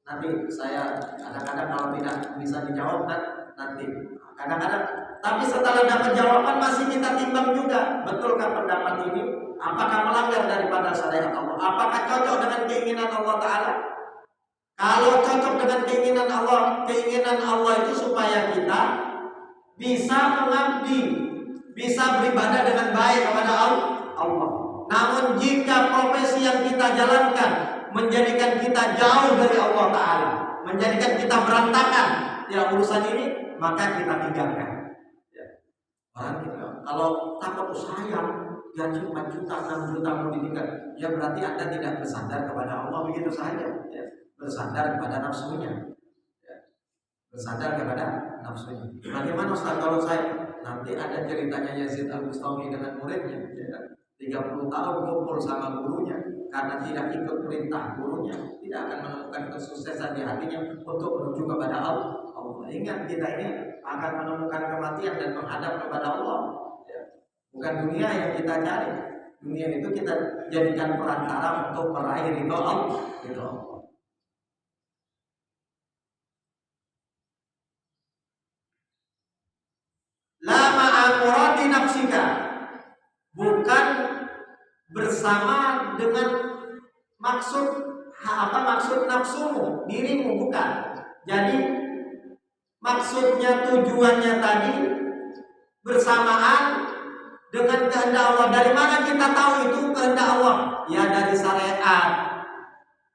Nanti saya kadang-kadang kalau tidak bisa dijawab nanti. Kadang-kadang, tapi setelah dapat jawaban masih kita timbang juga. Betulkah pendapat ini? Apakah melanggar daripada syariat Allah? Apakah cocok dengan keinginan Allah Ta'ala? Kalau cocok dengan keinginan Allah itu supaya kita bisa mengabdi, bisa beribadah dengan baik kepada Allah. Namun jika profesi yang kita jalankan menjadikan kita jauh dari Allah Ta'ala, menjadikan kita berantakan ya urusan ini, maka kita tinggalkan. Orang kita kalau takut sayang, gaji 4 juta, 6 juta mau ditinggal, ya berarti Anda tidak bersandar kepada Allah begitu saja, ya. Bersandar kepada nafsunya, ya. Bersandar kepada nafsunya. Bagaimana Ustaz kalau saya nanti ada ceritanya Yazid Al-Bustami dengan muridnya, ya. 30 tahun kumpul sama gurunya, karena tidak ikut perintah gurunya, tidak akan menemukan kesuksesan di hatinya untuk menuju kepada Allah. Ingat, kita ini akan menemukan kematian dan menghadap kepada Allah, ya. Bukan dunia yang kita cari. Dunia itu kita jadikan perantara untuk meraih ridho Allah. La ma'amurati nafsika, bukan bersama dengan maksud nafsumu, dirimu, bukan. Jadi maksudnya, tujuannya tadi bersamaan dengan kehendak Allah. Dari mana kita tahu itu kehendak Allah? Ya dari syariat,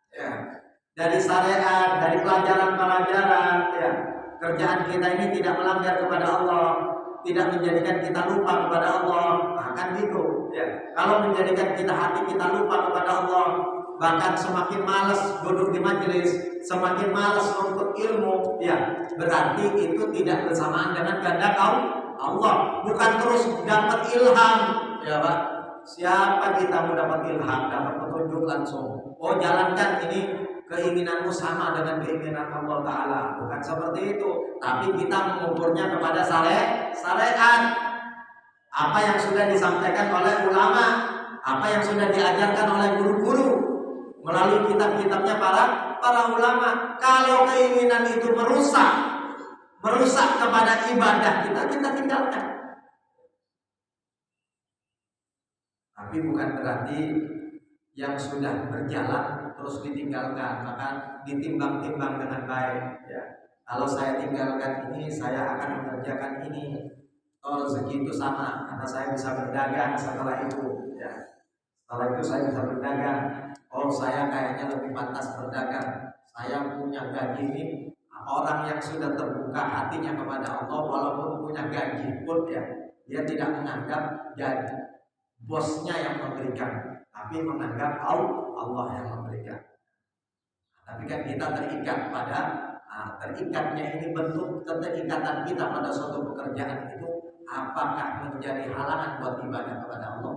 ya. Dari syariat, dari pelajaran-pelajaran, ya. Kerjaan kita ini tidak melanggar kepada Allah, tidak menjadikan kita lupa kepada Allah. Nah, kan gitu, ya. Kalau menjadikan hati kita lupa kepada Allah, bahkan semakin malas duduk di majelis, semakin malas untuk ilmu, ya, berarti itu tidak bersamaan dengan kehendak Allah. Bukan terus dapat ilham, ya Pak. Siapa kita mau dapat ilham, dapat petunjuk langsung? Oh, jalankan ini, keinginanmu sama dengan keinginan Allah Ta'ala. Bukan seperti itu. Tapi kita mengukurnya kepada syariat. Apa yang sudah disampaikan oleh ulama, apa yang sudah diajarkan oleh guru-guru melalui kitab-kitabnya para ulama. Kalau keinginan itu merusak kepada ibadah kita tinggalkan. Tapi bukan berarti yang sudah berjalan terus ditinggalkan, maka ditimbang-timbang dengan baik, ya. Kalau saya tinggalkan ini, saya akan mengerjakan ini. Oh, rezeki itu sama, karena saya bisa berdagang setelah itu, ya. Setelah itu saya bisa berdagang. Oh, saya kayaknya lebih pantas berdagang. Saya punya gaji ini. Orang yang sudah terbuka hatinya kepada Allah, walaupun punya gaji pun, ya, dia tidak menganggap gaji bosnya yang memberikan, tapi menganggap Allah yang memberikan. Tapi kan kita terikat pada terikatnya ini, bentuk keterikatan kita pada suatu pekerjaan itu apakah menjadi halangan buat ibadah kepada Allah?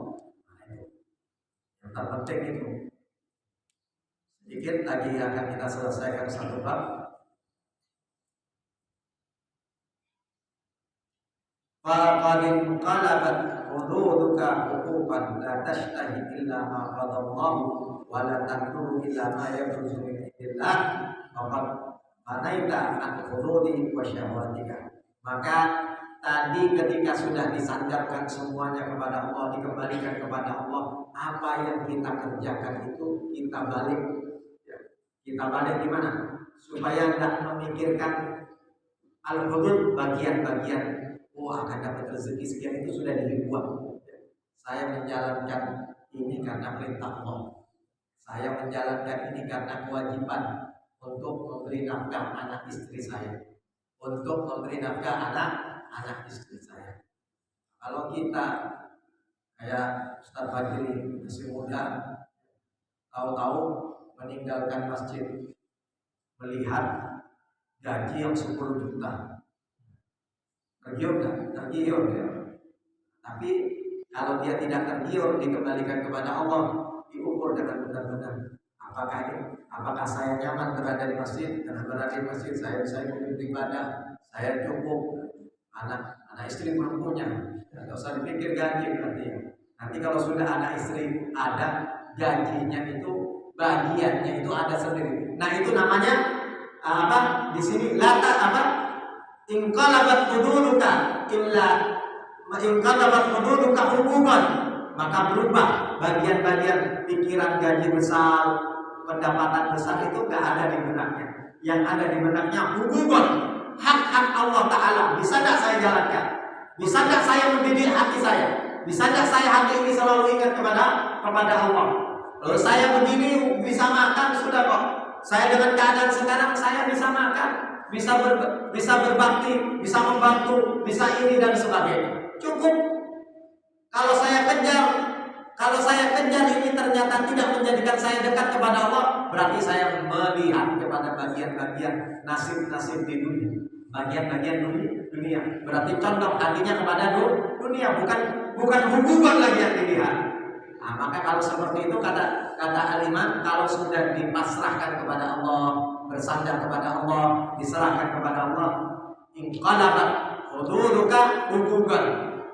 Yang terpenting itu. Sedikit lagi akan kita selesaikan satu bab. Faqadin qalabat hududuka huquqan la tashtahi illa ma qadallahu wa la tanzuru illa ma yabruzu min indillah faqad manaita an hududi wa syahwatika. Maka tadi ketika sudah disandarkan semuanya kepada Allah, dikembalikan kepada Allah, apa yang kita kerjakan itu kita balik, ya. Kita balik gimana? Supaya tidak memikirkan al-hudud, bagian-bagian. Oh, akan dapat rezeki sekian, itu sudah dibuang. Saya menjalankan ini karena perintah Allah. Saya menjalankan ini karena kewajiban untuk memberi nafkah anak istri saya, untuk memberi nafkah anak istri saya. Kalau kita kayak Ustaz Fajri masih muda, tahu-tahu meninggalkan masjid, melihat gaji yang 10 juta. Tergiur kan? Tergiur ya. Tapi kalau dia tidak tergiur, dikembalikan kepada Allah, diukur dengan benar-benar. Apakah saya nyaman berada di masjid? Karena berada di masjid saya bisa ikut ibadah, saya cukup, anak istri belum punya, tidak usah dipikir gaji berarti. Nanti kalau sudah anak istri ada, gajinya itu bagiannya itu ada sendiri. Nah itu namanya apa? Di sini lata apa? Inqalabat hududuka hukuman, maka berubah bagian-bagian pikiran gaji besar, pendapatan besar itu gak ada di benaknya. Yang ada di benaknya hukuman, hak-hak Allah Ta'ala. Bisa gak saya jalankan? Bisa gak saya mendidik hati saya? Bisa gak saya hati ini selalu ingat kepada Allah? Lalu saya begini bisa makan sudah kok. Saya dengan keadaan sekarang saya bisa makan, bisa berbakti, bisa membantu, bisa ini dan sebagainya. Cukup. Kalau saya kejar ini ternyata tidak menjadikan saya dekat kepada Allah, berarti saya melihat kepada bagian-bagian nasib-nasib di dunia, bagian-bagian dunia. Berarti condong hatinya kepada dunia, bukan hubungan lagi yang dilihat. Nah, maka kalau seperti itu kata Al-Imam, kalau sudah dipasrahkan kepada Allah, bersandar kepada Allah, diserahkan kepada Allah, inqalabat hududuka hububan,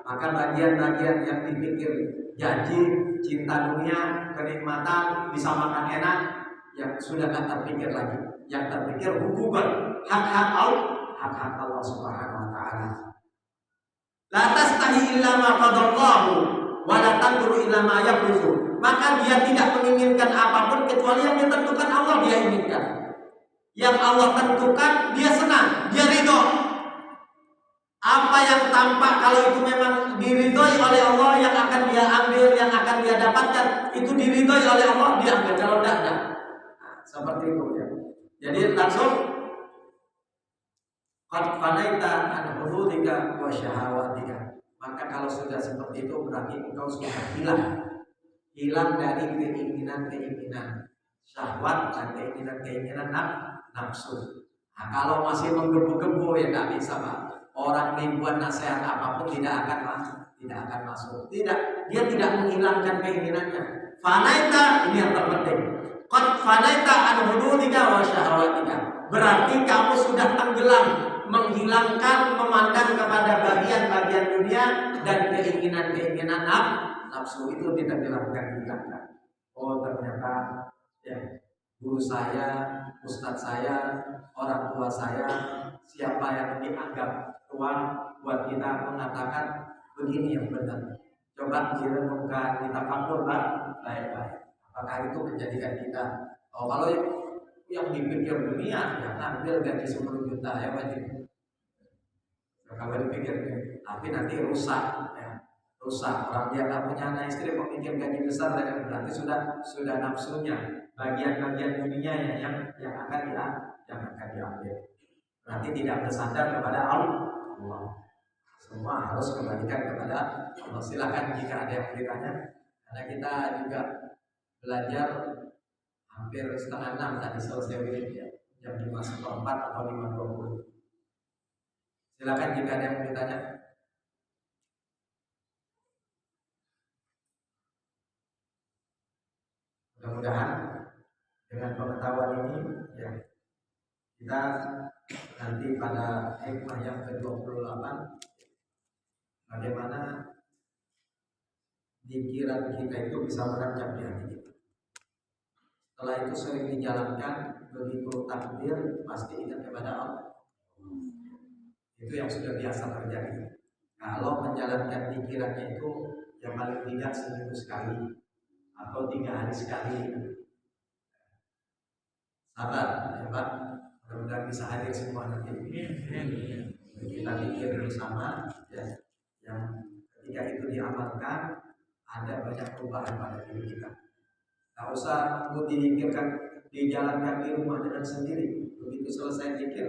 maka bagian-bagian yang dipikir janji, cinta dunia, kenikmatan, bisa makan enak, yang sudah tak terpikir lagi. Yang terpikir hububan, hak-hak Allah Subhanahu wa taala. La tastahi illa ma qadallahu wa la tanzuru illa ma yabruzu. Maka dia tidak menginginkan apapun kecuali yang ditentukan Allah dia inginkan. Yang Allah tentukan dia senang, dia ridho. Apa yang tampak kalau itu memang diridhoi oleh Allah, yang akan dia ambil, yang akan dia dapatkan itu diridhoi oleh Allah, dia ambil. Kalau tidak. Nah, seperti itu ya. Jadi langsung qad fanaita an hududika wa syahawatika. Maka kalau sudah seperti itu berarti engkau sudah hilang dari keinginan-keinginan syahwat dan keinginan-keinginan nafsu. Nah, kalau masih menggebu-gebu ya tidak bisa, Pak. Orang ribuan nasihat apapun tidak akan masuk. Tidak, dia tidak menghilangkan keinginannya. Fanaita, ini yang terpenting. Qad fanaita an hududika wa syahawatika. Berarti kamu sudah tenggelam, menghilangkan, memandang kepada bagian-bagian dunia dan keinginan-keinginan nafsu itu tidak hilangkan. Oh, ternyata ya, guru saya, ustadz saya, orang tua saya, siapa yang dianggap tua buat kita mengatakan begini yang benar. Coba direnungkan, kita fakir baik-baik. Apakah itu menjadikan kita? Oh, kalau yang dipikir dunia, ya ambil gaji 10 juta ya wajib. Kalau dipikir, tapi nanti rusak. Ya. Rusak. Orang dia tak punya anak istri, memikir gaji besar, dan berarti sudah nafsunya. Bagian-bagian dunianya yang akan diambil. Berarti tidak bersandar kepada Allah. Semua harus kembalikan kepada Allah. Silakan jika ada yang bertanya, karena kita juga belajar hampir 5:30 tadi selesai ya, jam 5:04 atau 5:20. Silakan jika ada yang bertanya. Mudah-mudahan dengan pengetahuan ini ya, kita nanti pada hikmah yang ke-28 bagaimana pikiran kita itu bisa menancap di hati kita. Setelah itu sering dijalankan, begitu takbir pasti ingat kepada Allah. Itu yang sudah biasa terjadi. Kalau menjalankan pikirannya itu yang paling tidak seminggu sekali atau 3 hari sekali. Sabar ya Pak, mudah-mudahan bisa hadir semua nanti. Kita pikir bersama ya, yang ketika itu diamalkan ada banyak perubahan pada diri kita. Tak usah dipikirkan, dijalankan di rumah dengan sendiri. Begitu selesai pikir,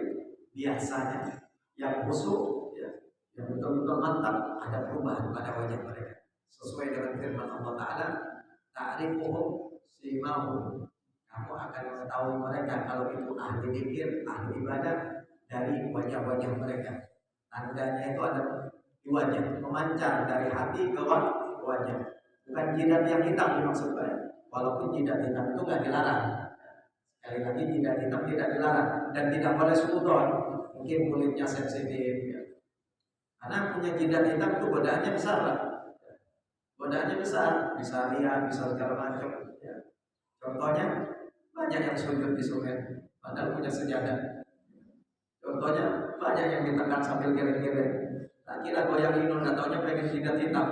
biasanya yang khusyuk ya, yang betul-betul mantap, ada perubahan pada wajah mereka. Sesuai dengan firman Allah Ta'ala, ta'rifuhum simahum. Kamu akan mengetahui mereka kalau itu ahli zikir, ahli ibadah, dari wajah-wajah mereka. Tandanya itu ada di wajah, memancar dari hati ke wajah. Bukan jidat yang hitam dimaksud saya. Walaupun jidat hitam itu nggak dilarang. Sekali lagi jidat hitam tidak dilarang dan tidak boleh sudon. Mungkin kulitnya sensitif ya. Karena punya jidat hitam itu godaannya besar lah. Godaannya besar, bisa lihat, bisa segala macam ya. Contohnya banyak yang sujud di sungai padahal punya sejadah. Contohnya banyak yang ditekan sambil geleng-geleng. Tak kira goyang inun, gak taunya pengen jidat hitam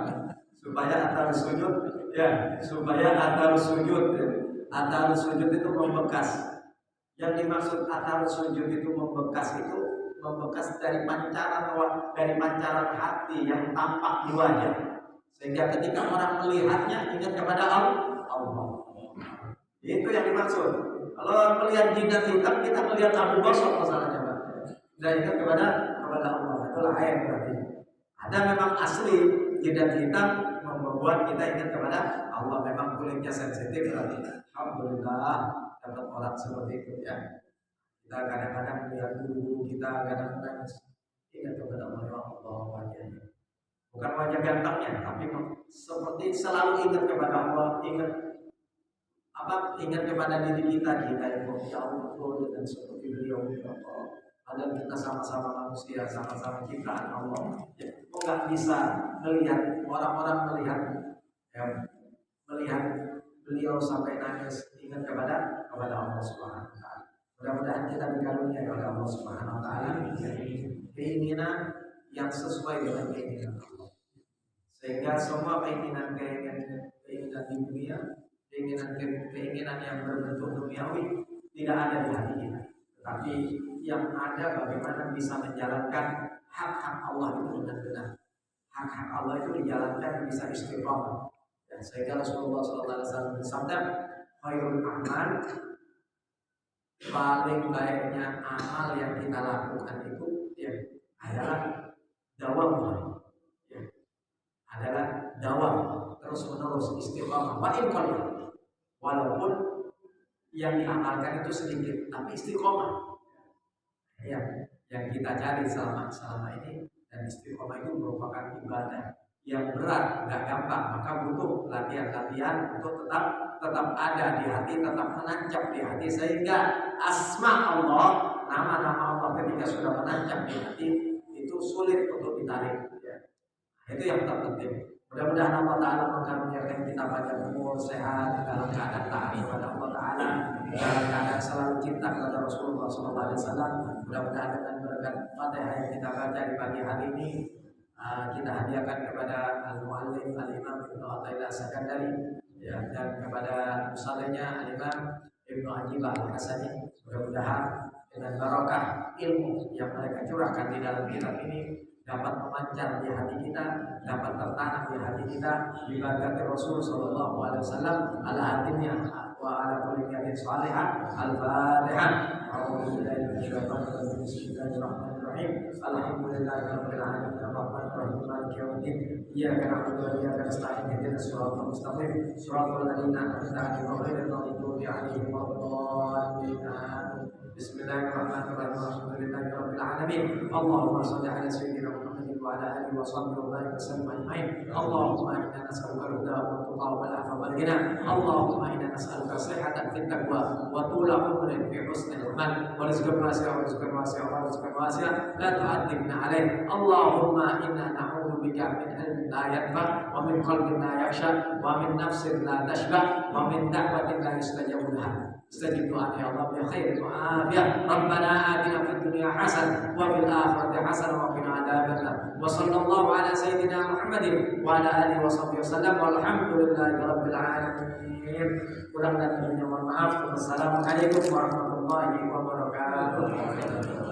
supaya atar sujud ya, supaya atar sujud ya. Atar sujud itu membekas. Yang dimaksud atar sujud itu membekas dari pancaran hati yang tampak di wajah, sehingga ketika orang melihatnya ingat kepada Allah. Itu yang dimaksud. Kalau melihat jidat hitam, kita melihat abu gosok masalahnya, Pak. Tidak ingat kepada Allah. Itulah ayat berarti. Ada memang asli jidat hitam membuat kita ingat kepada Allah. Memang kulitnya sensitif berarti. Alhamdulillah dapat orang seperti itu ya. Kita kadang-kadang melihat guru kita kadang-kadang ingat kepada Allah. Allah wajahnya. Bukan wajah gantengnya, tapi seperti selalu ingat kepada Allah, ingat kepada diri kita itu ya Allah dengan seperti beliau ya Allah. Padahal kita sama-sama manusia, sama-sama ciptaan Allah. Ya, kok nggak bisa melihat orang-orang melihat beliau sampai nangis, ingat kepada Allah Subhanahu wa taala. Mudah-mudahan kita dikaruniai oleh Allah Subhanahu wa taala keinginan yang sesuai dengan keinginan Allah. Sehingga semua keinginan di dunia, keinginan yang berbentuk duniawi tidak ada di hati kita. Tetapi yang ada bagaimana bisa menjalankan hak-hak Allah itu dengan benar. Hak-hak Allah itu dijalankan bisa istiqomah. Dan sehingga Rasulullah SAW bersabda, khairul amal, paling baiknya amal yang kita lakukan itu ya adalah dawam, ya, adalah dawam terus menerus istiqomah. Walaupun yang diamalkan itu sedikit, tapi istiqomah. Ya, yang kita cari selama ini, dan istiqomah itu merupakan ibadah yang berat, nggak gampang, maka butuh latihan untuk tetap ada di hati, tetap menancap di hati, sehingga asma Allah, nama-nama Allah ketika sudah menancap di hati itu sulit untuk ditarik. Ya. Itu yang terpenting. Mudah-mudahan Allah Ta'ala mengaruniakan kita pada umur sehat, dalam keadaan taat kepada Allah Ta'ala, dalam keadaan selalu cinta kepada Rasulullah SAW. Mudah-mudahan dengan berkat Fatihah yang kita baca di pagi hari ini, kita hadiahkan kepada Al-Mu'allim Al-Imam Ibnu Athaillah Sakandari, ya, dan kepada musallinya Al-Imam Ibnu Ajibah Al-Hasani. Mudah-mudahan dengan barokah ilmu yang mereka curahkan di dalam kitab ini dapat memancar di hati kita, dapat tertanam di hati kita, diberkati Rasul sallallahu alaihi wasallam ala hatinya wa ala kulli niyatin salihah. Al-Fatihah. A'udzubillahi minasyaitonir rajim. Bismillahirrahmanirrahim. Alhamdulillahirabbil alamin. Arrahmanir rahim. Maliki yaumiddin. Iyyaka na'budu wa iyyaka nasta'in. Ihdinas siratal mustaqim. Shiratal ladzina an'amta 'alaihim ghairil maghdubi 'alaihim waladdallin. Bismillahirrahmanirrahim. Alhamdulillahirabbil alamin. Allahumma shalli ala sayyidina Muhammadin wa ala alihi wa sahbihi wa barik wa sallim ajma'in. Allahumma inna nas'aluka al-huda wa tuqa wal 'afwa wal ghina. Allahumma inna nas'aluka sihhatan fit taqwa wa tula umrin fi husnil amal wa rizqan wasi'an la tu'adzibna 'alaih. Allahumma inna na'udzu bika min ilmin la yanfa wa min qalbin la yakhsha wa min nafsin la tashba wa min da'watin la yustajabu laha. استجب دعاء يا الله بخير وعافية. ربنا آتنا في الدنيا حسنة وفي الآخرة حسنة وقنا عذاب النار. وصلى الله على سيدنا محمد وعلى آله وصحبه وسلم والحمد لله رب العالمين. Kurang dan lebihnya mohon maaf. Wassalamualaikum warahmatullahi wabarakatuh.